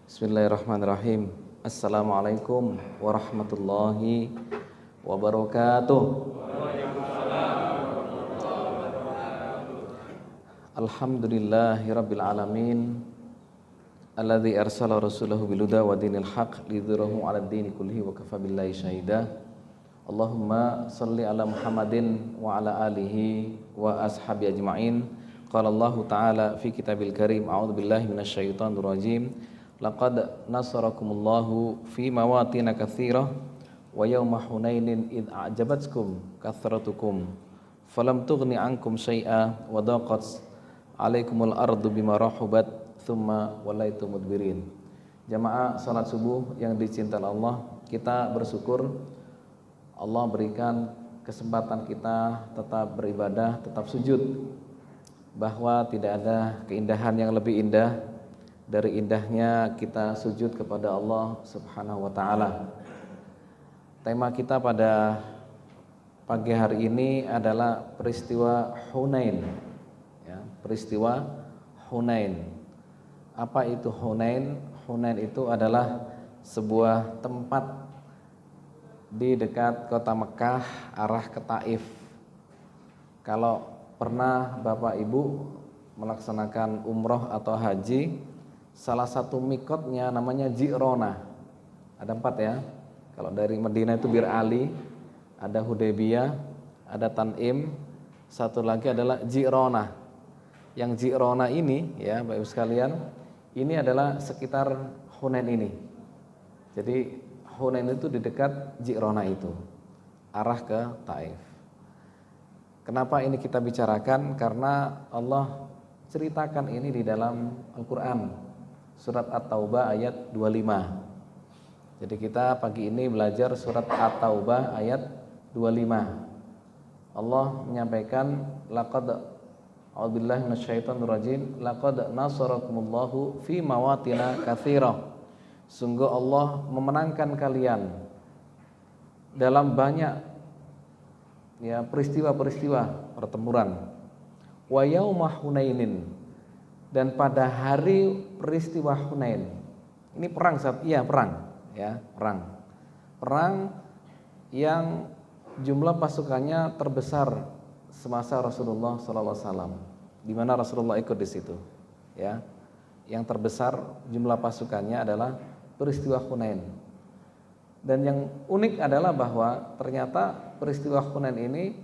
Bismillahirrahmanirrahim. Assalamualaikum warahmatullahi wabarakatuh. Alhamdulillahi rabbil alamin, alladzi arsala rasulahu bil huda wa dinil haq lidhirahu 'alad dini kullihi wa kafa billahi syahida. Allahumma shalli ala Muhammadin wa ala alihi wa ashabi ajma'in. Qala Allah ta'ala fi kitabil karim, a'udzu billahi minasyaitonir rajim. Laqad nasarakumullahu fi mawatin katsirah wa yawma hunainin id a'jabatkum kathratukum falam tughni ankum syai'a wa daqat alaikumul ardu bima rahubat thumma walaitum mudbirin. Jamaah salat subuh yang dicintai Allah, kita bersyukur Allah berikan kesempatan kita tetap beribadah, tetap sujud, bahwa tidak ada keindahan yang lebih indah dari indahnya kita sujud kepada Allah Subhanahu wa ta'ala. Tema kita pada pagi hari ini adalah peristiwa Hunain, ya, peristiwa Hunain. Apa itu Hunain? Hunain itu adalah sebuah tempat di dekat kota Mekah, arah ke Taif. Kalau pernah Bapak Ibu melaksanakan umroh atau haji, salah satu mikotnya namanya Ji'rona. Ada 4 ya. Kalau dari Madinah itu Bir Ali, ada Hudaybiyah, ada Tan'im, satu lagi adalah Ji'rona. Yang Ji'rona ini ya Bapak Ibu sekalian, ini adalah sekitar Hunain ini. Jadi Hunain itu di dekat Ji'rona itu, arah ke Taif. Kenapa ini kita bicarakan? Karena Allah ceritakan ini di dalam Al-Quran, surat At-Taubah ayat 25. Jadi kita pagi ini belajar surat At-Taubah ayat 25. Allah menyampaikan, laqad a'udzubillahi minasyaitonir rajim, laqad nasarakumullahu fi mawatina katsirah. Sungguh Allah memenangkan kalian dalam banyak ya peristiwa-peristiwa pertempuran. Wa yauma Hunainin, dan pada hari peristiwa Hunain. Ini perang, iya perang, ya perang. Perang yang jumlah pasukannya terbesar semasa Rasulullah SAW, di mana Rasulullah ikut di situ. Ya, yang terbesar jumlah pasukannya adalah peristiwa Hunain. Dan yang unik adalah bahwa ternyata peristiwa Hunain ini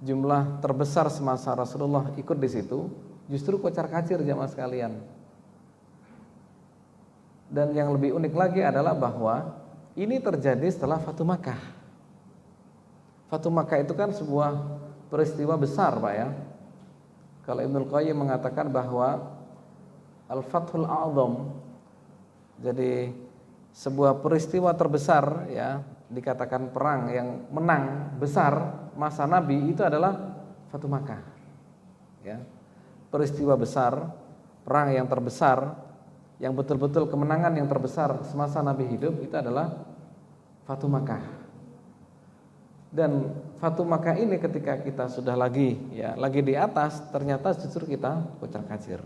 jumlah terbesar semasa Rasulullah ikut di situ justru kocar-kacir jamaah sekalian. Dan yang lebih unik lagi adalah bahwa ini terjadi setelah Fatu Makkah. Fatu Makkah itu kan sebuah peristiwa besar, Pak ya. Kalau Ibnul Qayyim mengatakan bahwa Al-Fathul A'zam, jadi sebuah peristiwa terbesar ya, dikatakan perang yang menang besar masa Nabi itu adalah Fatu Makkah. Ya. Peristiwa besar, perang yang terbesar, yang betul-betul kemenangan yang terbesar semasa Nabi hidup itu adalah Fatu Makkah. Dan Fatu Makkah ini ketika kita sudah lagi di atas, ternyata justru kita kocar-kacir.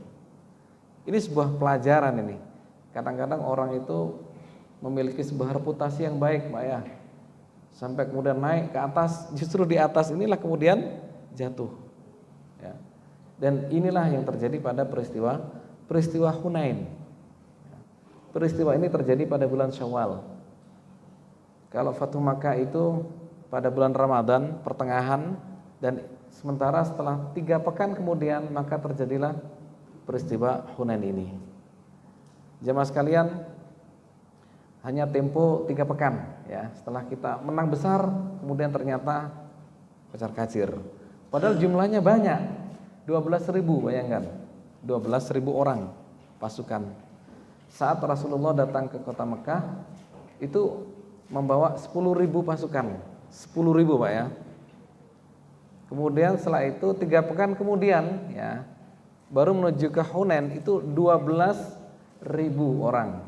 Ini sebuah pelajaran ini. Kadang-kadang orang itu memiliki sebuah reputasi yang baik, Pak ya. Sampai kemudian naik ke atas, justru di atas inilah kemudian jatuh. Ya. Dan inilah yang terjadi pada peristiwa Hunain. Peristiwa ini terjadi pada bulan Syawal. Kalau Fatu Makkah itu pada bulan Ramadan pertengahan, dan sementara setelah 3 pekan kemudian maka terjadilah peristiwa Hunain ini. Jamaah sekalian, hanya tempo 3 pekan ya, setelah kita menang besar kemudian ternyata kocar-kacir. Padahal jumlahnya banyak, 12.000, bayangkan 12.000 orang pasukan. Saat Rasulullah datang ke kota Mekah itu membawa 10.000 pasukan, 10.000 Pak ya. Kemudian setelah itu 3 pekan kemudian ya, baru menuju ke Hunain itu 12.000 orang,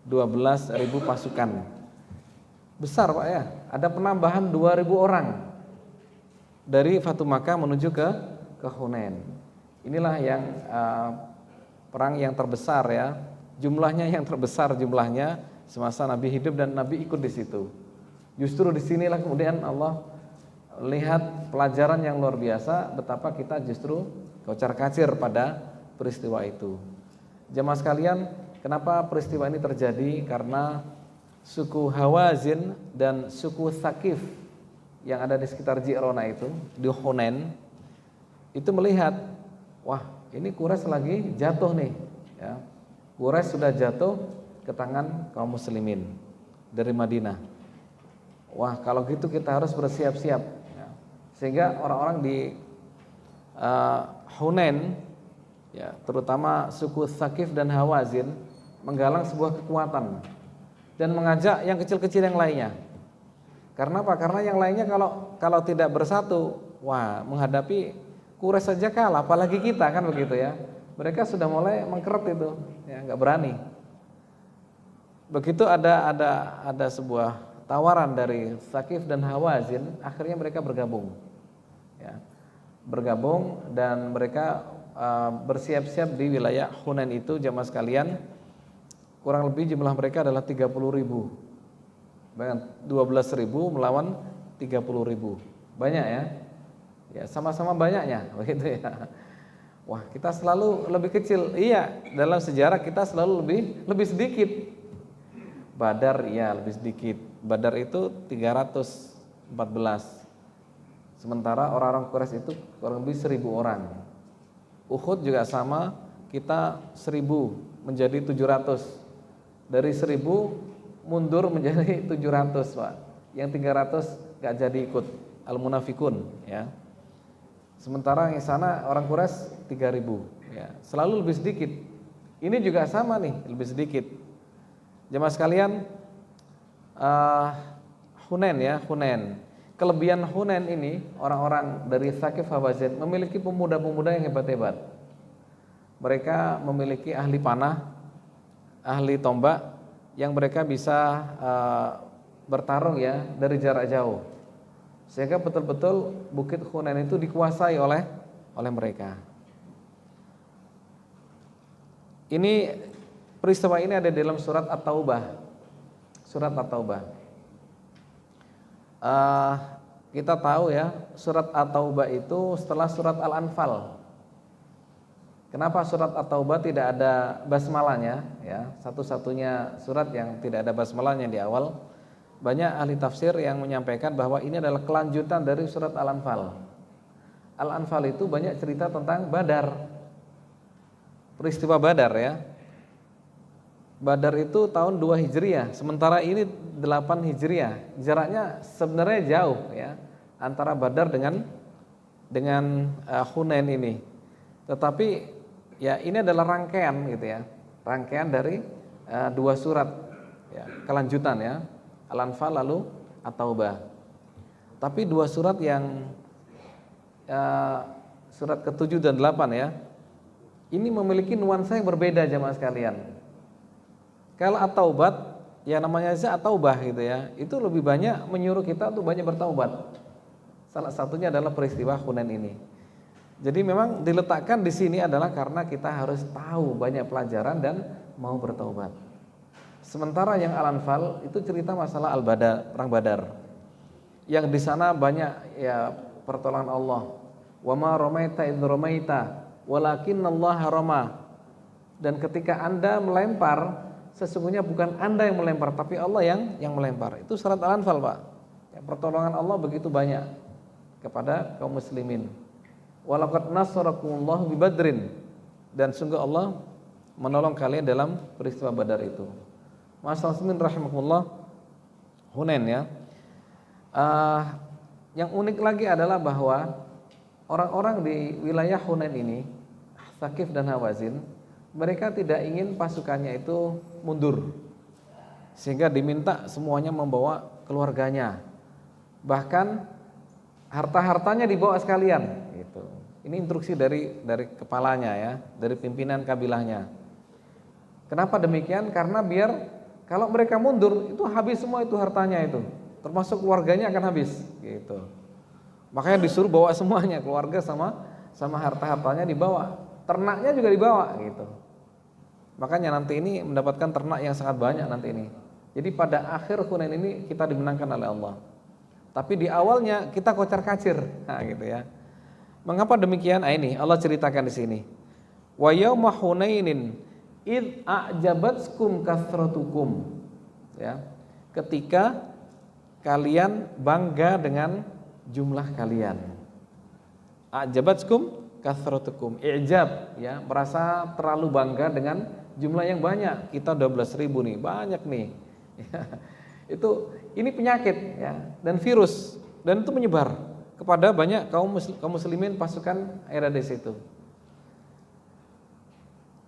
12.000 pasukan. besar Pak ya. Ada penambahan 2.000 orang dari Fatu Makkah menuju ke Hunain. Inilah yang perang yang terbesar ya. Jumlahnya yang terbesar jumlahnya semasa Nabi hidup dan Nabi ikut di situ. Justru disinilah kemudian Allah lihat pelajaran yang luar biasa betapa kita justru kocar-kacir pada peristiwa itu. Jemaah sekalian, kenapa peristiwa ini terjadi? Karena suku Hawazin dan suku Tsaqif yang ada di sekitar Ji'rana itu, di Hunain, itu melihat, wah ini Quraisy lagi jatuh nih ya. Quraisy sudah jatuh ke tangan kaum muslimin dari Madinah. Wah kalau gitu kita harus bersiap-siap ya. Sehingga orang-orang di Hunain ya, terutama suku Tsaqif dan Hawazin menggalang sebuah kekuatan dan mengajak yang kecil-kecil yang lainnya. Karena apa? Karena yang lainnya kalau tidak bersatu, wah menghadapi Quraisy saja kalah, apalagi kita kan begitu ya. Mereka sudah mulai mengkeret itu, ya nggak berani. Begitu ada sebuah tawaran dari Tsaqif dan Hawazin, akhirnya mereka bergabung, ya, bergabung dan mereka bersiap-siap di wilayah Hunain itu. Jamaah sekalian, kurang lebih jumlah mereka adalah 30.000, 12.000 melawan 30.000, banyak ya. Ya sama-sama banyaknya, begitu ya. Wah kita selalu lebih kecil, iya dalam sejarah kita selalu lebih sedikit. Badar ya lebih sedikit. Badar itu 314, sementara orang-orang Quraisy itu kurang lebih 1.000 orang. Uhud juga sama, kita 1.000 menjadi 700. Dari 1.000 mundur menjadi 700 Pak. Yang 300 gak jadi ikut, al-munafikun ya. Sementara yang sana orang Quraisy 3.000 ya, selalu lebih sedikit. Ini juga sama nih, lebih sedikit. Jemaah sekalian, Hunain ya, Hunain. Kelebihan Hunain ini, orang-orang dari Tsaqif Hawazin memiliki pemuda-pemuda yang hebat-hebat. Mereka memiliki ahli panah, ahli tombak yang mereka bisa bertarung ya dari jarak jauh. Sehingga betul-betul Bukit Hunain itu dikuasai oleh mereka. Ini peristiwa ini ada dalam surat At-Taubah. Surat At-Taubah. Kita tahu ya, surat At-Taubah itu setelah surat Al-Anfal. Kenapa surat At-Taubah tidak ada basmalahnya ya? Satu-satunya surat yang tidak ada basmalahnya di awal. Banyak ahli tafsir yang menyampaikan bahwa ini adalah kelanjutan dari surat Al-Anfal. Al-Anfal itu banyak cerita tentang Badar, peristiwa Badar ya. Badar itu tahun 2 Hijriah, sementara ini 8 Hijriah. Jaraknya sebenarnya jauh ya antara Badar dengan Hunain ini. Tetapi ya ini adalah rangkaian gitu ya. Rangkaian dari 2 surat ya, kelanjutan ya. Al-Anfal lalu At-Taubah. Tapi 2 surat yang surat ke-7 dan 8 ya, ini memiliki nuansa yang berbeda jemaah sekalian. Kalau At-Taubah ya namanya aja At-Taubah gitu ya, itu lebih banyak menyuruh kita untuk banyak bertaubat. Salah satunya adalah peristiwa Hunain ini. Jadi memang diletakkan di sini adalah karena kita harus tahu banyak pelajaran dan mau bertaubat. Sementara yang Al-Anfal itu cerita masalah Al-Badar, perang Badar. Yang di sana banyak ya pertolongan Allah. Wa ma ramaita idz ramaita walakinnallaha rama. Dan ketika Anda melempar, sesungguhnya bukan Anda yang melempar tapi Allah yang melempar. Itu surat Al-Anfal, Pak. Ya, pertolongan Allah begitu banyak kepada kaum muslimin. Walaqad nasarakumullahu bi Badrin. Dan sungguh Allah menolong kalian dalam peristiwa Badar itu. Masyaallah muslimin rahimakumullah, Hunain ya. Yang unik lagi adalah bahwa orang-orang di wilayah Hunain ini, Tsaqif dan Hawazin, mereka tidak ingin pasukannya itu mundur, sehingga diminta semuanya membawa keluarganya, bahkan harta-hartanya dibawa sekalian. Gitu. Ini instruksi dari kepalanya ya, dari pimpinan kabilahnya. Kenapa demikian? Karena biar Kalau mereka mundur, itu habis semua itu hartanya itu. Termasuk keluarganya akan habis gitu. Makanya disuruh bawa semuanya, keluarga sama harta-hartanya dibawa. Ternaknya juga dibawa gitu. Makanya nanti ini mendapatkan ternak yang sangat banyak nanti ini. Jadi pada akhir Hunain ini kita dimenangkan oleh Allah. Tapi di awalnya kita kocar-kacir, nah, gitu ya. Mengapa demikian? Ini Allah ceritakan di sini. Wa yauma Hunainin id a'jabatskum kathratukum. Ya. Ketika kalian bangga dengan jumlah kalian. A'jabatskum kathratukum. I'jab, ya, merasa terlalu bangga dengan jumlah yang banyak. Kita 12.000 nih, banyak nih. Ini penyakit, ya, dan virus, dan itu menyebar kepada banyak kaum muslimin pasukan RADS itu.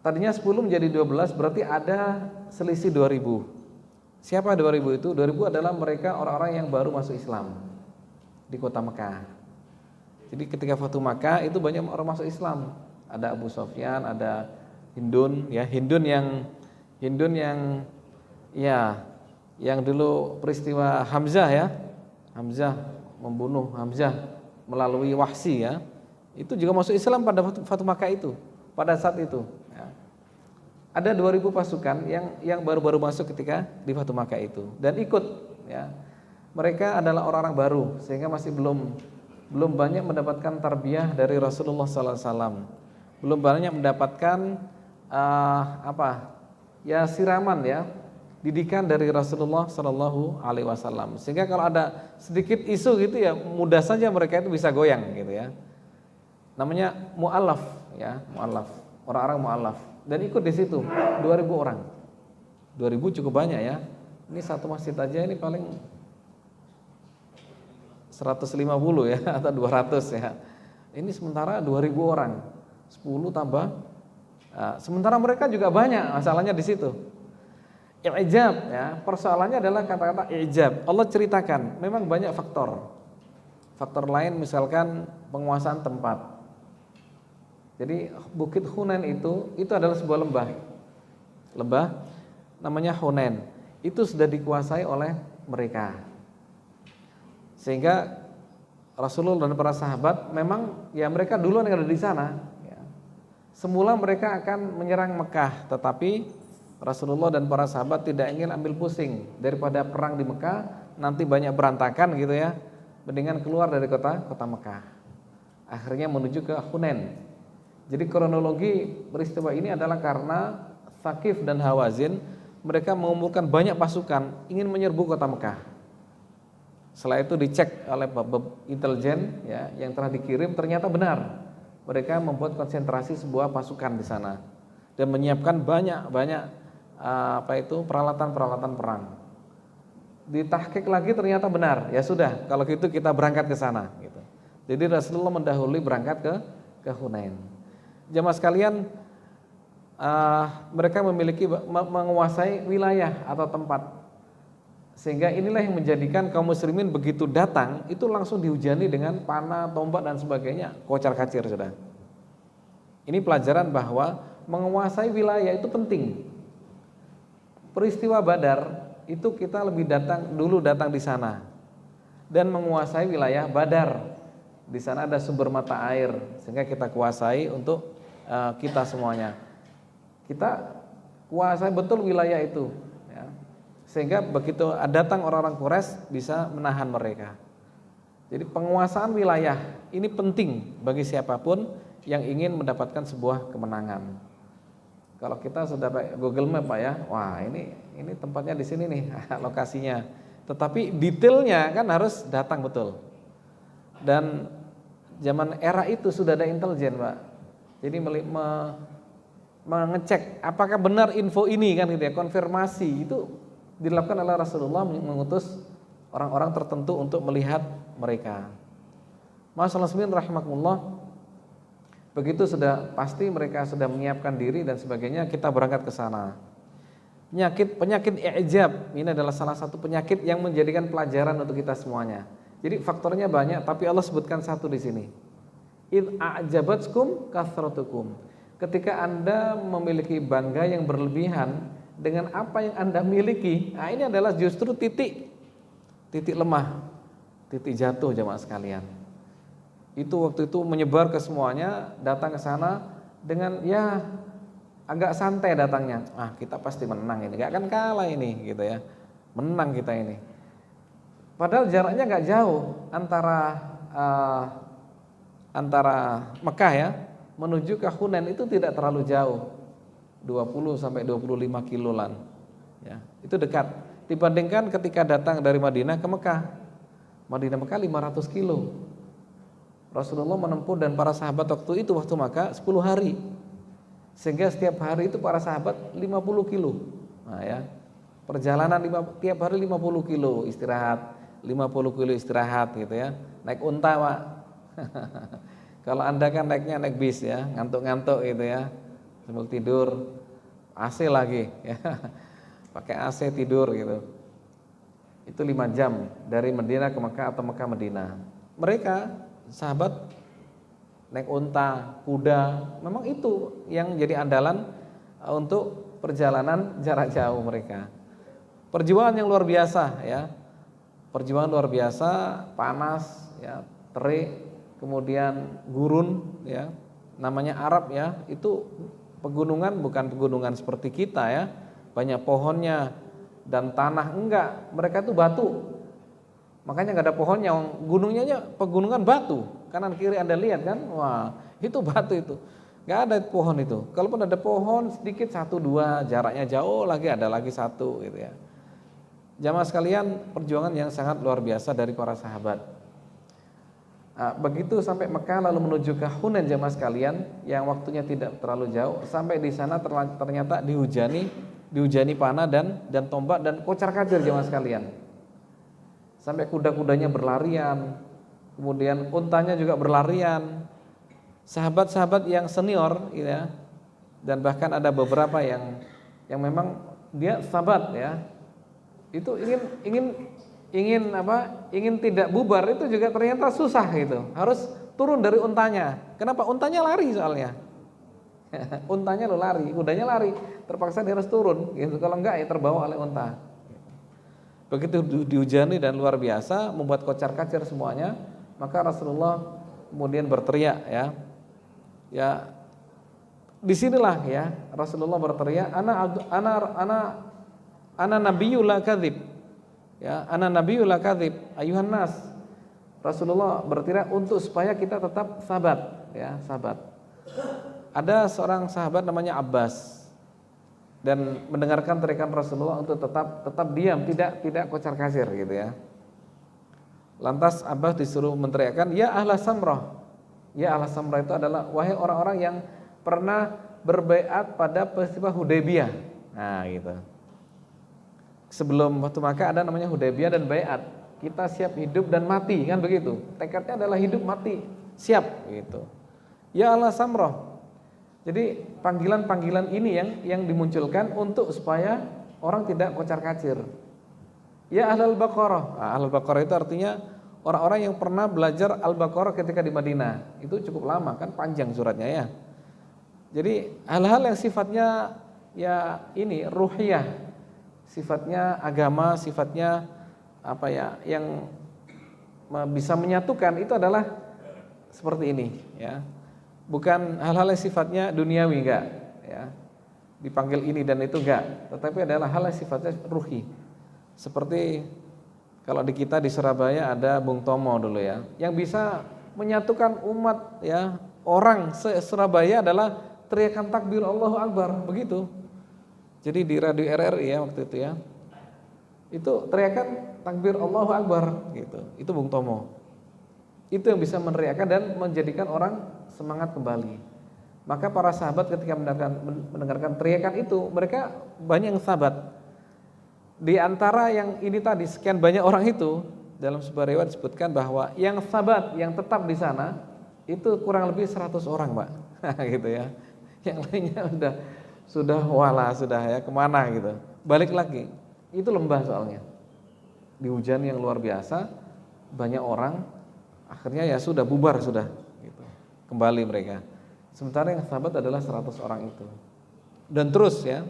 Tadinya 10 menjadi 12, berarti ada selisih 2000. Siapa 2000 itu? 2000 adalah mereka orang-orang yang baru masuk Islam di kota Mekah. Jadi ketika Fatu Makkah itu banyak orang masuk Islam. Ada Abu Sofyan, ada Hindun, ya, Hindun yang dulu peristiwa Hamzah, ya. Hamzah membunuh Hamzah melalui wahsi, ya. Itu juga masuk Islam pada Fatu Makkah itu, pada saat itu, ya. Ada 2000 pasukan yang baru-baru masuk ketika di Fatu Makkah itu dan ikut, ya. Mereka adalah orang-orang baru sehingga masih belum banyak mendapatkan tarbiyah dari Rasulullah SAW, belum banyak mendapatkan siraman, ya, didikan dari Rasulullah SAW. Sehingga kalau ada sedikit isu gitu, ya, mudah saja mereka itu bisa goyang gitu, ya. Namanya mu'allaf, ya, mu'allaf, orang-orang mu'allaf, dan ikut di situ 2000 orang. 2000 cukup banyak, ya. Ini satu masjid aja ini paling 150, ya, atau 200, ya. Ini sementara 2000 orang, 10 tambah. Sementara mereka juga banyak, masalahnya di situ. I'jab, ya, persoalannya adalah kata-kata i'jab. Allah ceritakan, memang banyak faktor. Faktor lain misalkan penguasaan tempat. Jadi Bukit Hunain itu adalah sebuah lembah. Lembah namanya Hunain. Itu sudah dikuasai oleh mereka. Sehingga Rasulullah dan para sahabat memang, ya, mereka duluan yang ada di sana, ya. Semula mereka akan menyerang Mekah, tetapi Rasulullah dan para sahabat tidak ingin ambil pusing daripada perang di Mekah nanti banyak berantakan gitu, ya. Mendingan keluar dari kota Mekah. Akhirnya menuju ke Hunain. Jadi kronologi peristiwa ini adalah karena Thaqif dan Hawazin mereka mengumpulkan banyak pasukan ingin menyerbu kota Mekah. Setelah itu dicek oleh intelijen, ya, yang telah dikirim ternyata benar. Mereka membuat konsentrasi sebuah pasukan di sana dan menyiapkan banyak peralatan perang. Ditahqiq lagi ternyata benar. Ya sudah, kalau gitu kita berangkat ke sana gitu. Jadi Rasulullah mendahului berangkat ke Hunain. Jamaah sekalian, mereka menguasai wilayah atau tempat. Sehingga inilah yang menjadikan kaum muslimin begitu datang itu langsung dihujani dengan panah, tombak dan sebagainya, kocar-kacir sudah. Ini pelajaran bahwa menguasai wilayah itu penting. Peristiwa Badar itu kita lebih datang di sana dan menguasai wilayah Badar. Di sana ada sumber mata air sehingga kita kuasai untuk kita semuanya. Kita kuasai betul wilayah itu. Sehingga begitu datang orang-orang Quraisy bisa menahan mereka. Jadi penguasaan wilayah ini penting bagi siapapun yang ingin mendapatkan sebuah kemenangan. Kalau kita sudah pakai Google Map, Pak, ya, wah ini tempatnya di sini nih lokasinya. Tetapi detailnya kan harus datang betul. Dan zaman era itu sudah ada intelijen, Pak. Jadi mengecek apakah benar info ini kan gitu, ya, konfirmasi itu dilakukan oleh Rasulullah mengutus orang-orang tertentu untuk melihat mereka. Masyaallah rahimakumullah. Begitu sudah pasti mereka sudah menyiapkan diri dan sebagainya, kita berangkat ke sana. Penyakit i'jab ini adalah salah satu penyakit yang menjadikan pelajaran untuk kita semuanya. Jadi faktornya banyak, tapi Allah sebutkan satu di sini. Id a'jabatskum kathratukum. Ketika Anda memiliki bangga yang berlebihan dengan apa yang Anda miliki. Nah, ini adalah justru titik lemah, titik jatuh jemaah sekalian. Itu waktu itu menyebar ke semuanya, datang ke sana dengan ya agak santai datangnya. Kita pasti menang ini, gak akan kalah ini gitu ya. Menang kita ini. Padahal jaraknya gak jauh antara Mekah ya menuju ke Hunain itu tidak terlalu jauh. 20 sampai 25 kiloan. Ya, itu dekat dibandingkan ketika datang dari Madinah ke Mekah. Madinah Mekah 500 kilo. Rasulullah menempuh dan para sahabat waktu Mekah 10 hari. Sehingga setiap hari itu para sahabat 50 kilo. Nah ya, perjalanan tiap hari 50 kilo istirahat, 50 kilo istirahat gitu ya. Naik unta, Pak. Kalau Anda kan naik bis ya, ngantuk-ngantuk gitu ya. Sambil tidur, AC lagi ya. Pakai AC tidur gitu. Itu 5 jam dari Madinah ke Mekah atau Mekah Madinah. Mereka sahabat naik unta, kuda, memang itu yang jadi andalan untuk perjalanan jarak jauh mereka. Perjuangan yang luar biasa ya. Perjuangan luar biasa, panas ya, terik, kemudian gurun ya. Namanya Arab ya, itu pegunungan bukan pegunungan seperti kita ya. Banyak pohonnya dan tanah enggak, mereka itu batu. Makanya nggak ada pohonnya, gunungnya pegunungan batu, kanan kiri Anda lihat kan, wah itu batu itu, nggak ada pohon itu. Kalaupun ada pohon sedikit 1-2, jaraknya jauh lagi ada lagi 1 gitu ya. Jamaah sekalian, perjuangan yang sangat luar biasa dari para sahabat. Begitu sampai Mekah lalu menuju ke Hunain jamaah sekalian, yang waktunya tidak terlalu jauh. Sampai di sana ternyata dihujani panah dan tombak dan kocar-kacir jamaah sekalian. Sampai kuda-kudanya berlarian, kemudian untanya juga berlarian. Sahabat-sahabat yang senior ya, dan bahkan ada beberapa yang memang dia sahabat ya, itu ingin tidak bubar itu juga ternyata susah gitu, harus turun dari untanya. Kenapa? Untanya lari soalnya. Untanya lari, kudanya lari, terpaksa dia harus turun gitu, kalau enggak ya terbawa oleh unta. Begitu dihujani dan luar biasa, membuat kocar-kacir semuanya, maka Rasulullah kemudian berteriak ya. Ya, disinilah ya Rasulullah berteriak, ana nabiyyul la kadzib. Ya, ana nabiyyul la kadzib, ayuhan nas. Rasulullah berteriak untuk supaya kita tetap sahabat ya, sahabat. Ada seorang sahabat namanya Abbas, dan mendengarkan teriakan Rasulullah untuk tetap diam, tidak kocar-kacir gitu ya. Lantas Abbas disuruh menteriakkan, ya ahla samrah. Ya ahla samrah itu adalah wahai orang-orang yang pernah berbaiat pada peristiwa Hudaybiyah. Nah gitu. Sebelum waktu Makkah ada namanya Hudaybiyah dan baiat. Kita siap hidup dan mati kan begitu. Tekadnya adalah hidup mati, siap gitu. Ya ahla samrah. Jadi panggilan-panggilan ini yang dimunculkan untuk supaya orang tidak kocar-kacir. Ya ahlul Baqarah. Ahlul Baqarah itu artinya orang-orang yang pernah belajar Al-Baqarah ketika di Madinah. Itu cukup lama kan, panjang suratnya ya. Jadi hal-hal yang sifatnya ya ini ruhiyah, sifatnya agama, sifatnya apa ya, yang bisa menyatukan itu adalah seperti ini ya. Bukan hal-hal yang sifatnya duniawi, enggak ya. Dipanggil ini dan itu enggak, tetapi adalah hal yang sifatnya ruhi. Seperti kalau di kita di Surabaya ada Bung Tomo dulu ya, yang bisa menyatukan umat ya, orang se-Surabaya adalah teriakan takbir Allahu Akbar, begitu. Jadi di radio RRI ya waktu itu ya, itu teriakan takbir Allahu Akbar gitu. Itu Bung Tomo. Itu yang bisa meneriakkan dan menjadikan orang semangat kembali. Maka para sahabat ketika mendengarkan teriakan itu, mereka banyak yang sahabat. Di antara yang ini tadi sekian banyak orang itu, dalam sebuah riwayat disebutkan bahwa yang sahabat yang tetap di sana itu kurang lebih 100 orang, Pak. Gitu ya. Yang lainnya sudah wala, sudah ya kemana gitu. Balik lagi. Itu lembah soalnya. Di hujan yang luar biasa, banyak orang, akhirnya ya sudah bubar sudah gitu. Kembali mereka. Sementara yang sahabat adalah 100 orang itu. Dan terus ya,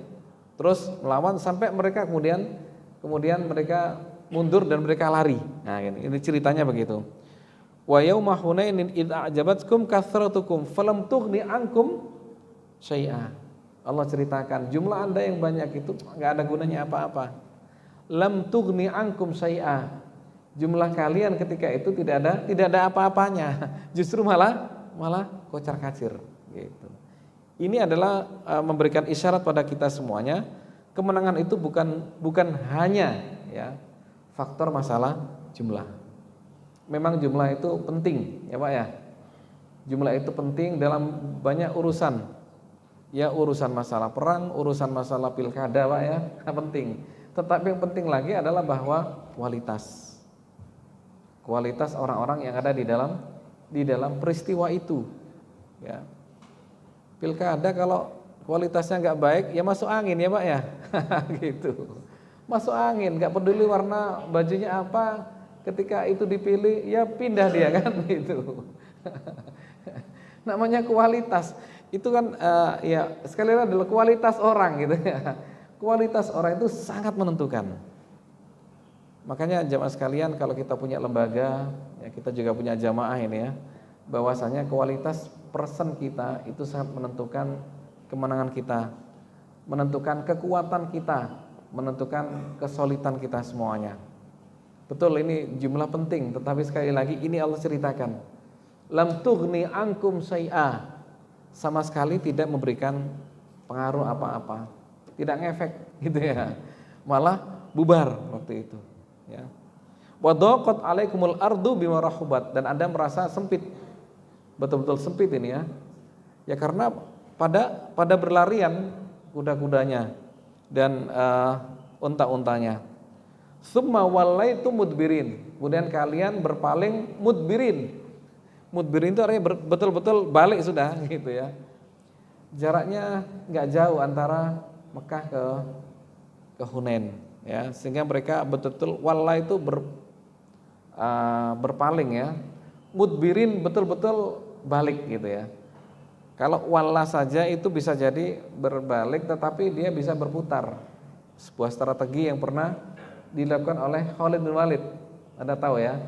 terus melawan sampai mereka kemudian mereka mundur dan mereka lari. Nah, ini ceritanya begitu. Wa yauma hunainin id a'jabatkum kathratukum falam tughni ankum syai'a. Allah ceritakan jumlah Anda yang banyak itu enggak ada gunanya apa-apa. Lam tughni ankum syai'a. Jumlah kalian ketika itu tidak ada apa-apanya. Justru malah kocar-kacir gitu. Ini adalah memberikan isyarat pada kita semuanya, kemenangan itu bukan hanya ya faktor masalah jumlah. Memang jumlah itu penting ya Pak ya. Jumlah itu penting dalam banyak urusan. Ya urusan masalah perang, urusan masalah pilkada Pak ya, penting. Tetapi yang penting lagi adalah bahwa kualitas orang-orang yang ada di dalam peristiwa itu. Ya. Pilkada kalau kualitasnya nggak baik ya masuk angin ya Pak ya. Gitu. Masuk angin, nggak peduli warna bajunya apa, ketika itu dipilih ya pindah dia kan gitu. Namanya kualitas itu kan ya sekali lagi adalah kualitas orang gitu ya. Kualitas orang itu sangat menentukan. Makanya jamaah sekalian, kalau kita punya lembaga ya, kita juga punya jamaah ini ya, bahwasanya kualitas person kita itu sangat menentukan kemenangan kita, menentukan kekuatan kita, menentukan kesolidan kita semuanya. Betul, ini jumlah penting, tetapi sekali lagi ini Allah ceritakan, lam tughni ankum syai'a, sama sekali tidak memberikan pengaruh apa-apa, tidak ngefek gitu ya, malah bubar waktu itu ya. Wa dhaqat 'alaikumul ardu bima rahubat, dan Anda merasa sempit, betul-betul sempit ini ya. Ya karena pada berlarian kuda-kudanya dan unta-untanya. Summa wallaitu mudbirin, kemudian kalian berpaling mudbirin. Mudbirin itu artinya betul-betul balik sudah gitu ya. Jaraknya enggak jauh antara Mekah ke Hunain ya, sehingga mereka betul-betul walla itu berpaling ya. Mudbirin betul-betul balik gitu ya. Kalau walla saja itu bisa jadi berbalik, tetapi dia bisa berputar. Sebuah strategi yang pernah dilakukan oleh Khalid bin Walid. Anda tahu ya,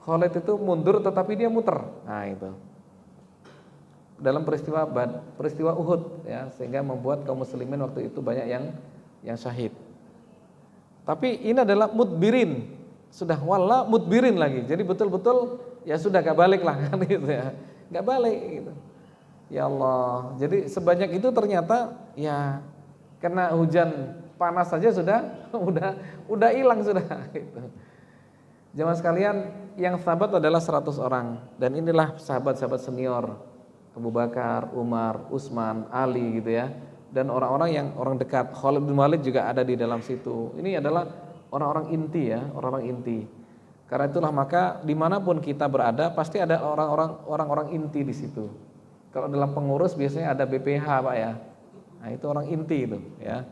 Khalid itu mundur tetapi dia muter. Nah itu dalam peristiwa Uhud ya, sehingga membuat kaum muslimin waktu itu banyak yang syahid. Tapi ini adalah mudbirin, sudah walla mudbirin lagi. Jadi betul-betul ya sudah gak balik lah kan gitu ya, gak balik gitu. Ya Allah, jadi sebanyak itu ternyata ya kena hujan panas saja udah hilang sudah gitu. Jemaah sekalian, yang sahabat adalah 100 orang, dan inilah sahabat-sahabat senior Abu Bakar, Umar, Utsman, Ali gitu ya, dan orang-orang dekat. Khalid bin Walid juga ada di dalam situ. Ini adalah orang-orang inti ya, orang-orang inti. Karena itulah maka dimanapun kita berada pasti ada orang-orang inti di situ. Kalau dalam pengurus biasanya ada BPH Pak ya. Nah itu orang inti itu ya.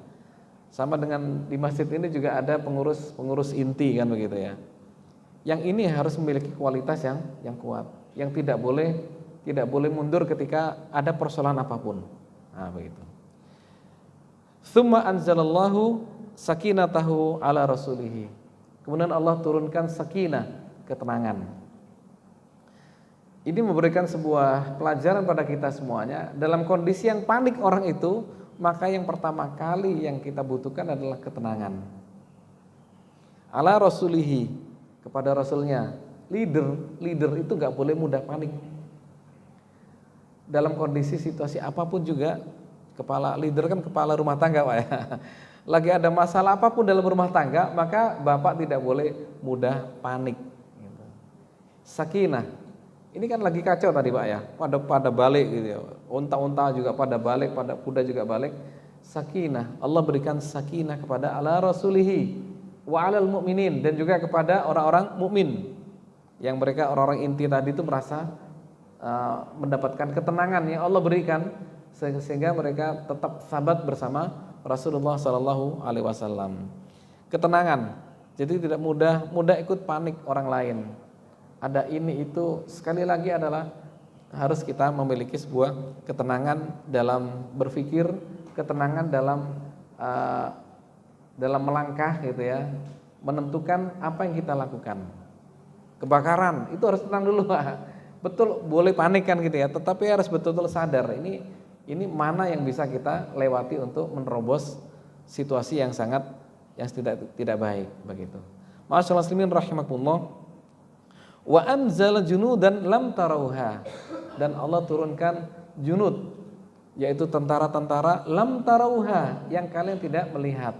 Sama dengan di masjid ini juga ada pengurus inti kan begitu ya. Yang ini harus memiliki kualitas yang kuat, yang tidak boleh mundur ketika ada persoalan apapun. Nah begitu. Tsumma anzalallahu sakinatahu ala rasulihi. Kemudian Allah turunkan sakinah, ketenangan. Ini memberikan sebuah pelajaran pada kita semuanya. Dalam kondisi yang panik orang itu, maka yang pertama kali yang kita butuhkan adalah ketenangan. Ala rasulihi, kepada rasulnya. Leader itu gak boleh mudah panik. Dalam kondisi situasi apapun juga, leader kan kepala rumah tangga Pak ya. Lagi ada masalah apapun dalam rumah tangga, maka bapak tidak boleh mudah panik. Sakinah. Ini kan lagi kacau tadi Pak ya, pada balik gitu ya. Unta-unta juga pada balik, pada kuda juga balik. Sakinah, Allah berikan sakinah kepada ala rasulihi wa alal mu'minin, dan juga kepada orang-orang mukmin. Yang mereka orang-orang inti tadi itu merasa mendapatkan ketenangan yang Allah berikan, sehingga mereka tetap sahabat bersama Rasulullah sallallahu alaihi wasallam. Ketenangan. Jadi tidak mudah ikut panik orang lain. Ada ini itu, sekali lagi adalah harus kita memiliki sebuah ketenangan dalam berpikir, ketenangan dalam uh, dalam melangkah gitu ya, menentukan apa yang kita lakukan. Kebakaran itu harus tenang dulu, Pak. Betul, boleh panik kan gitu ya, tetapi harus betul-betul sadar ini mana yang bisa kita lewati untuk menerobos situasi yang tidak baik begitu. Ma'asyiral muslimin rahimakumullah. Wa anzala junudan lam tarauha, dan Allah turunkan junud, yaitu tentara-tentara lam tarauha, yang kalian tidak melihat.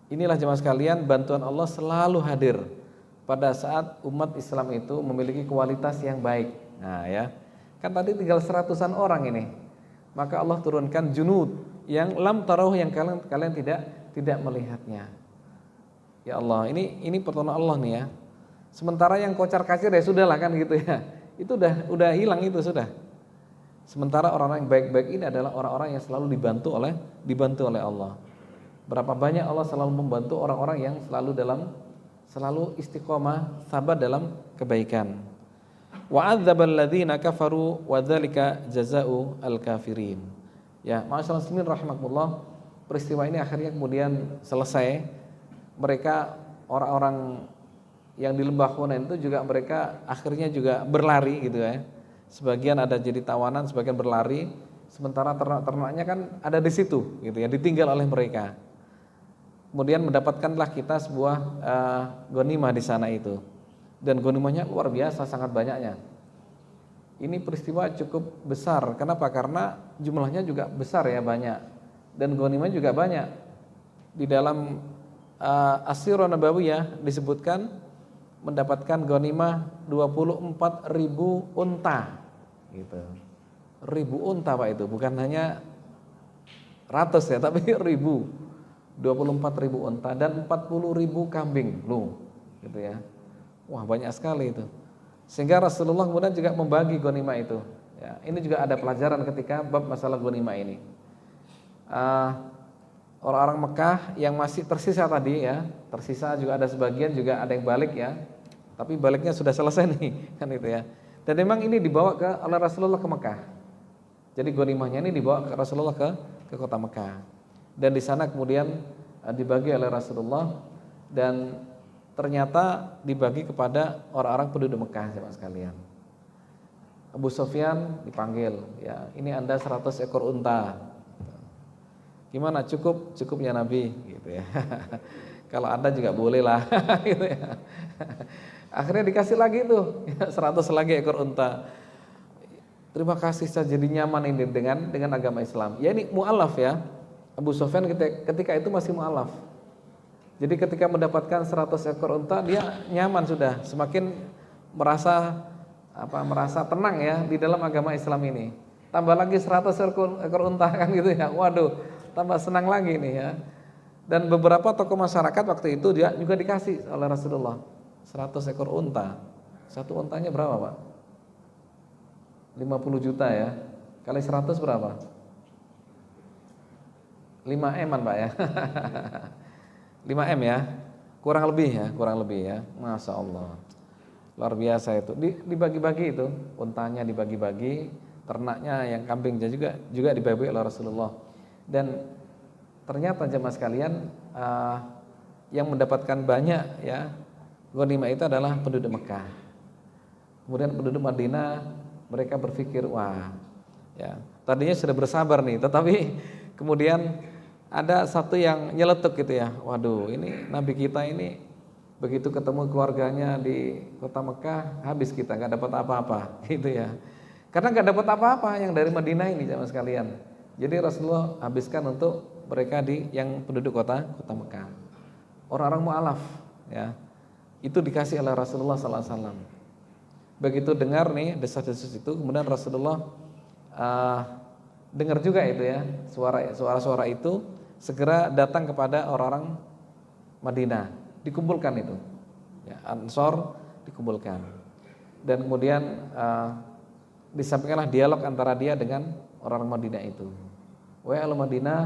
Inilah jemaah sekalian, bantuan Allah selalu hadir pada saat umat Islam itu memiliki kualitas yang baik. Nah ya, kan tadi tinggal 100-an orang ini, maka Allah turunkan junud yang lam tarauh, yang kalian tidak melihatnya. Ya Allah, ini pertolongan Allah nih ya. Sementara yang kocar-kacir ya sudahlah kan gitu ya. Itu udah hilang itu sudah. Sementara orang-orang yang baik-baik ini adalah orang-orang yang selalu dibantu oleh Allah. Berapa banyak Allah selalu membantu orang-orang yang selalu istiqomah, sabar dalam kebaikan. Wa adzabal ladzina kafaru wa dzalika jazaa'u al-kafirin. Ya, ma'asyiral muslimin rahimakumullah, peristiwa ini akhirnya kemudian selesai. Mereka orang-orang yang di lembah Hunain itu juga mereka akhirnya juga berlari gitu ya. Sebagian ada jadi tawanan, sebagian berlari, sementara ternak-ternaknya kan ada di situ gitu ya, ditinggal oleh mereka. Kemudian mendapatkanlah kita sebuah ghanimah di sana itu. Dan ghanimahnya luar biasa, sangat banyaknya. Ini peristiwa cukup besar. Kenapa? Karena jumlahnya juga besar ya, banyak. Dan ghanimahnya juga banyak. Di dalam As-Sirah Nabawiyah disebutkan mendapatkan ghanimah 24.000 unta gitu. 1000 unta Pak, itu bukan hanya ratus ya, tapi 24.000 unta dan 40.000 kambing loh gitu ya. Wah, banyak sekali itu. Sehingga Rasulullah kemudian juga membagi ghanimah itu ya. Ini juga ada pelajaran ketika bab masalah ghanimah ini. Orang-orang Mekah yang masih tersisa tadi ya, tersisa juga ada sebagian, juga ada yang balik ya, tapi baliknya sudah selesai nih kan itu ya. Dan memang ini dibawa oleh Rasulullah ke Mekah. Jadi ghanimahnya ini dibawa ke Rasulullah ke kota Mekah, dan di sana kemudian dibagi oleh Rasulullah, dan ternyata dibagi kepada orang-orang penduduk Mekah jemaah sekalian. Abu Sufyan dipanggil, ya ini Anda 100 ekor unta. Gimana, cukupnya Nabi gitu ya. Kalau Anda juga boleh lah gitu ya. Akhirnya dikasih lagi tuh 100 lagi ekor unta. Terima kasih, saya jadi nyaman ini dengan agama Islam. Ya ini mu'alaf ya. Abu Sufyan ketika itu masih mu'alaf. Jadi ketika mendapatkan 100 ekor unta, dia nyaman sudah, semakin merasa tenang ya di dalam agama Islam ini. Tambah lagi 100 ekor unta kan gitu ya. Waduh, tambah senang lagi nih ya. Dan beberapa tokoh masyarakat waktu itu dia juga dikasih oleh Rasulullah 100 ekor unta. Satu untanya berapa Pak? 50 juta ya. Kali 100 berapa? 5M-an Pak ya. 5M ya. Kurang lebih ya. Masya Allah. Luar biasa itu. Dibagi-bagi itu, untanya dibagi-bagi, ternaknya yang kambing juga dibagi oleh Rasulullah. Dan ternyata jemaah sekalian, yang mendapatkan banyak ya ghanimah itu adalah penduduk Mekah. Kemudian penduduk Madinah, mereka berpikir, wah ya, tadinya sudah bersabar nih, tetapi kemudian ada satu yang nyeletuk gitu ya. Waduh, ini Nabi kita ini begitu ketemu keluarganya di kota Mekah, habis kita nggak dapat apa-apa gitu ya. Karena nggak dapat apa-apa yang dari Madinah ini jemaah sekalian. Jadi Rasulullah habiskan untuk mereka yang penduduk kota Mekah. Orang-orang mu'alaf ya. Itu dikasih oleh Rasulullah SAW. Begitu dengar nih desas-desus itu, kemudian Rasulullah dengar juga itu ya, suara-suara itu, segera datang kepada orang-orang Madinah, dikumpulkan itu ya, Ansor dikumpulkan, dan kemudian disampaikanlah dialog antara dia dengan orang Madinah itu. Wahai ahli Madinah,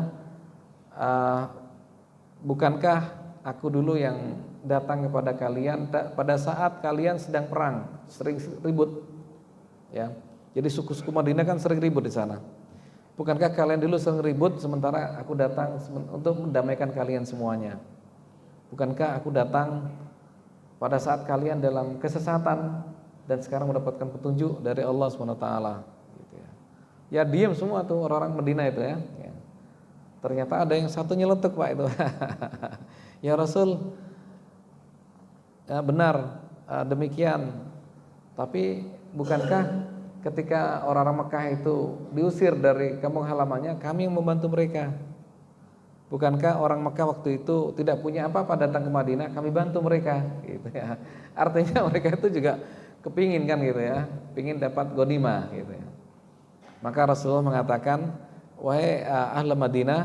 bukankah aku dulu yang datang kepada kalian pada saat kalian sedang perang, sering ribut ya. Jadi suku-suku Madinah kan sering ribut di sana. Bukankah kalian dulu sering ribut sementara aku datang untuk mendamaikan kalian semuanya? Bukankah aku datang pada saat kalian dalam kesesatan dan sekarang mendapatkan petunjuk dari Allah SWT, gitu ya. Ya diam semua tuh orang-orang Madinah itu ya. Ternyata ada yang satu nyeletuk Pak itu. Ya Rasul, ya benar demikian. Tapi bukankah ketika orang-orang Mekah itu diusir dari kampung halamannya, kami yang membantu mereka? Bukankah orang Mekah waktu itu tidak punya apa-apa datang ke Madinah, kami bantu mereka, gitu ya. Artinya mereka itu juga kepingin kan gitu ya, pingin dapat ghanimah gitu ya. Maka Rasulullah mengatakan, wahai ahli Madinah,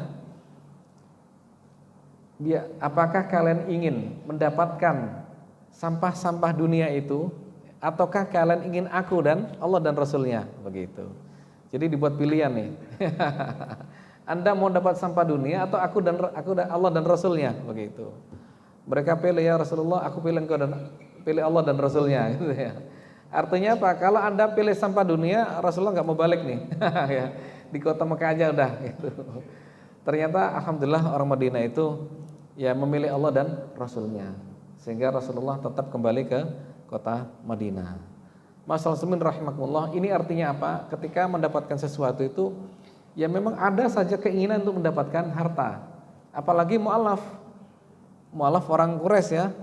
apakah kalian ingin mendapatkan sampah-sampah dunia itu, ataukah kalian ingin aku dan Allah dan Rasulnya? Begitu. Jadi dibuat pilihan nih. Anda mau dapat sampah dunia atau aku dan Allah dan Rasulnya? Begitu. Mereka pilih, ya Rasulullah, aku pilih Allah dan Rasulnya, gitu ya. Artinya apa? Kalau Anda pilih sampah dunia, Rasulullah nggak mau balik nih. Ya, di kota Mekah aja udah. Gitu. Ternyata alhamdulillah orang Madinah itu ya memilih Allah dan Rasulnya, sehingga Rasulullah tetap kembali ke kota Madinah. Masalah muslimin rahimakumullah, ini artinya apa? Ketika mendapatkan sesuatu itu, ya memang ada saja keinginan untuk mendapatkan harta. Apalagi mu'alaf orang Quraisy ya,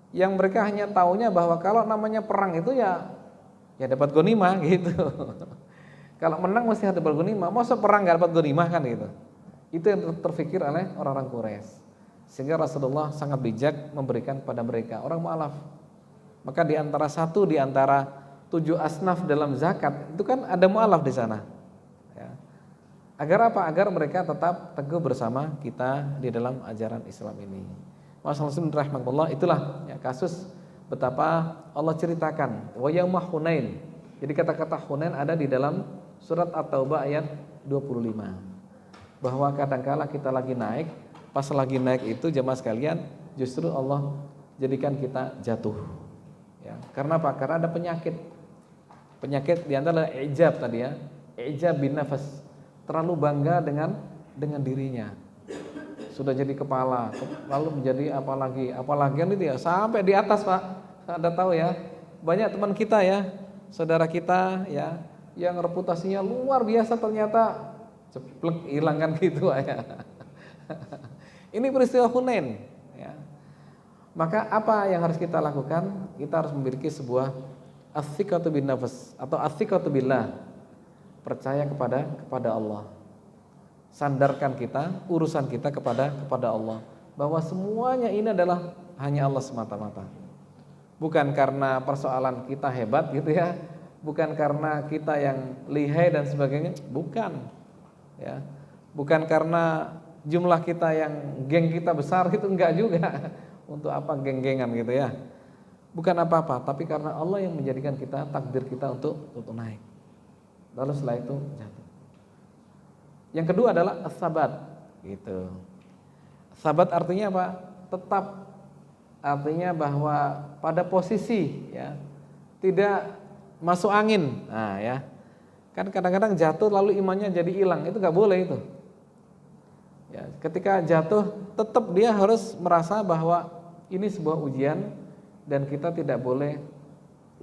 yang mereka hanya taunya bahwa kalau namanya perang itu ya dapat ghanimah gitu. Kalau menang mesti dapat ghanimah, masa perang nggak dapat ghanimah kan gitu. Itu yang terfikir oleh orang-orang Quraisy. Sehingga Rasulullah sangat bijak memberikan pada mereka orang mu'alaf. Maka di antara 7 asnaf dalam zakat itu kan ada mu'alaf di sana. Ya. Agar apa? Agar mereka tetap teguh bersama kita di dalam ajaran Islam ini. Wassalamualaikum warahmatullahi wabarakatuh. Itulah ya, kasus betapa Allah ceritakan wa yauma Hunain. Jadi kata-kata Hunain ada di dalam surat At-Taubah ayat 25. Bahwa kadangkala kita lagi naik, pas lagi naik itu jemaah sekalian, justru Allah jadikan kita jatuh. Ya, karena apa? Karena ada penyakit. Penyakit di antara ijab tadi ya, ijab bin nafas, terlalu bangga dengan dirinya. Sudah jadi kepala, lalu menjadi apalagi kan itu ya, sampai di atas Pak. Anda tahu ya, banyak teman kita ya, saudara kita ya, yang reputasinya luar biasa ternyata ceplek hilang kan gitu ya. Ini peristiwa Hunain ya. Maka apa yang harus kita lakukan? Kita harus memiliki sebuah as-siqatu bin nafs atau as-siqatu billah. Percaya kepada Allah. Sandarkan kita, urusan kita kepada Allah, bahwa semuanya ini adalah hanya Allah semata-mata. Bukan karena persoalan kita hebat gitu ya, bukan karena kita yang lihai dan sebagainya, bukan. Ya. Bukan karena jumlah kita yang geng kita besar, itu enggak juga. Untuk apa geng-gengan gitu ya. Bukan apa-apa, tapi karena Allah yang menjadikan kita, takdir kita untuk naik. Lalu setelah itu jatuh. Yang kedua adalah as-sabat gitu. Sabat artinya apa? Tetap, artinya bahwa pada posisi ya, tidak masuk angin. Nah ya. Kan kadang-kadang jatuh lalu imannya jadi hilang, itu enggak boleh itu. Ya, ketika jatuh tetap dia harus merasa bahwa ini sebuah ujian dan kita tidak boleh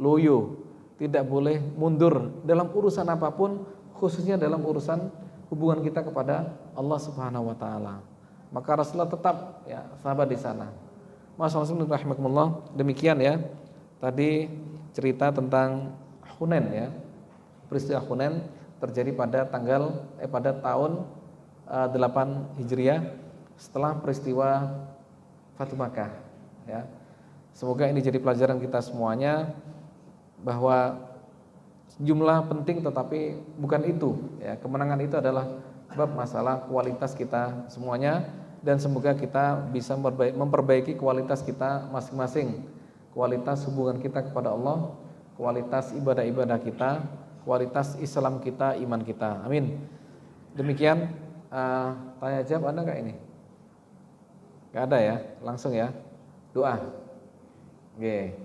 loyo, tidak boleh mundur dalam urusan apapun, khususnya dalam urusan hubungan kita kepada Allah Subhanahu wa taala. Maka Rasulullah tetap ya sahabat di sana. Masyaallah rahimakumullah. Demikian ya. Tadi cerita tentang Hunain ya. Peristiwa Hunain terjadi pada pada tahun 8 Hijriah setelah peristiwa Fatu Makkah ya. Semoga ini jadi pelajaran kita semuanya bahwa jumlah penting tetapi bukan itu ya. Kemenangan itu adalah bab masalah kualitas kita semuanya, dan semoga kita bisa memperbaiki kualitas kita masing-masing. Kualitas hubungan kita kepada Allah, kualitas ibadah-ibadah kita, kualitas Islam kita, iman kita. Amin. Demikian tanya jawab ada enggak ini? Enggak ada ya, langsung ya. Doa. Oke.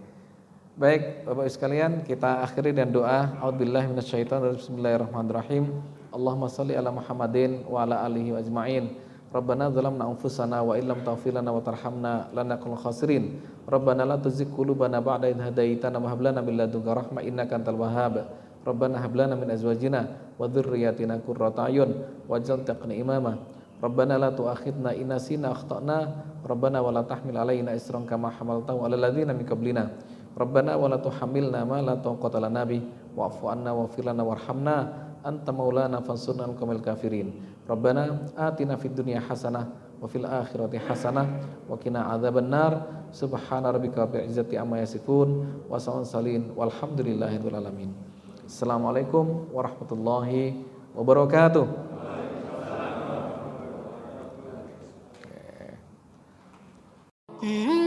Baik, Bapak Ibu sekalian, kita akhiri dengan doa. A'udzubillahi minasyaitonir rajim. Bismillahirrahmanirrahim. Allahumma salli ala Muhammadin wa ala alihi wa ajma'in. Rabbana zalamna anfusana wa illam taghfir lana wa tarhamna lanakunanna khasirin. Rabbana la tuzigh qulubana ba'da idh hadaitana wa hab lana min ladunka rahmah innaka antal wahhab. Rabbana hab lana min azwajina wa dhurriyyatina qurrata a'yun waj'alna imama. Rabbana la tu'akhidna in nasina akhtana. Rabbana wa la tahmil alaina isran kama hamaltahu 'alal ladzina min qablina. Rabbana wa la tuhammilna ma la taqata lana bih wa'fu 'anna waghfir lana warhamna anta maulana fansurna 'alal qaumil kafirin. Rabbana atina fid dunya hasanah wa fil akhirati hasanah wa qina adzabannar. Subhana rabbika rabbil izzati amma yasifun wa salamun walhamdulillahi rabbil alamin. Assalamualaikum warahmatullahi wabarakatuh. Mm-hmm.